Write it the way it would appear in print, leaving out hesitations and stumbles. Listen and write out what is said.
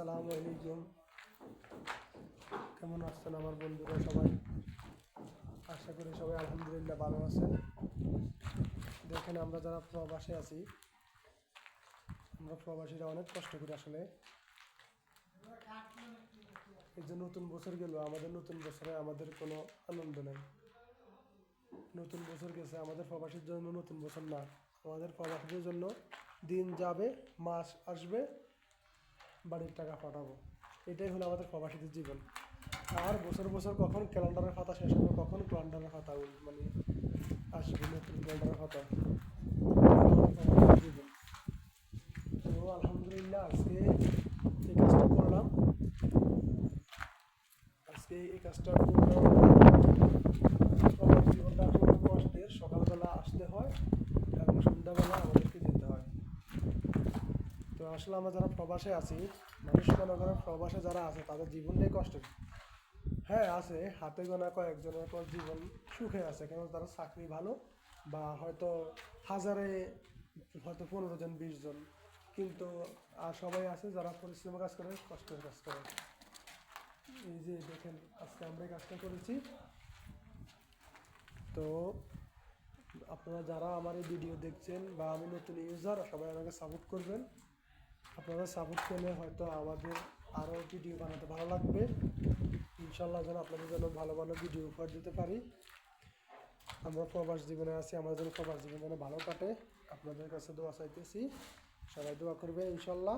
আসসালামু আলাইকুম। কেমন আছেন আমার বন্ধুরা সবাই? আশা করি সবাই আলহামদুলিল্লাহ ভালো আছেন। দেখেন আমরা যারা প্রবাসে আছি, আমরা প্রবাসীরা অনেক কষ্ট করি আসলে। এই যে নতুন বছর গেল, আমাদের নতুন বছরে আমাদের কোনো আনন্দ নেই। নতুন বছর গেছে, আমাদের প্রবাসীর জন্য নতুন বছর না। আমাদের প্রবাসীদের জন্য দিন যাবে, মাস আসবে, বাড়ির টাকা পাঠাবো। এটাই হলো আমাদের প্রবাসীদের জীবন। আর বছর বছর কখন ক্যালেন্ডারের খাতা শেষ হবে, কখন ক্যালেন্ডারের খাতা মানে আসবে নতুন ক্যালেন্ডারের খাতা, জীবন। তো আলহামদুলিল্লাহ আজকে এই কাজটা করলাম। আজকে এই কাজটা করলাম। সবার জীবনটা আসলে কষ্টের। সকালবেলা আসতে হয় এবং সন্ধ্যাবেলা আমাদেরকে যেতে হয়। তো আসলে আমরা যারা প্রবাসে আছি, মানুষ মনে করেন প্রবাসে যারা আছে তাদের জীবনটাই কষ্টের। হ্যাঁ আছে, হাতে গোনা কয়েকজনের পর জীবন সুখে আছে, কেন তারা চাকরি ভালো, বা হয়তো হাজারে হয়তো 15 জন 20 জন, কিন্তু আর সবাই আছে যারা পরিশ্রমের কাজ করে, কষ্টের কাজ করে। এই যে দেখেন আজকে আমরা এই কাজটা করেছি। তো আপনারা যারা আমার এই ভিডিও দেখছেন বা আমি নতুন ইউজার, সবাই আমাকে সাপোর্ট করবেন। আপনারা সাপোর্ট করলে হয়তো আমাদের আরও ভিডিও বানাতে ভালো লাগবে। ইনশাল্লাহ যেন আপনাদের জন্য ভালো ভালো ভিডিও উপহার দিতে পারি। আমরা প্রবাস জীবনে আছি, আমাদের জন্য প্রবাস জীবন যেন ভালো কাটে। আপনাদের কাছে দোয়া চাইতেছি, সবাই দোয়া করবেন ইনশাল্লাহ।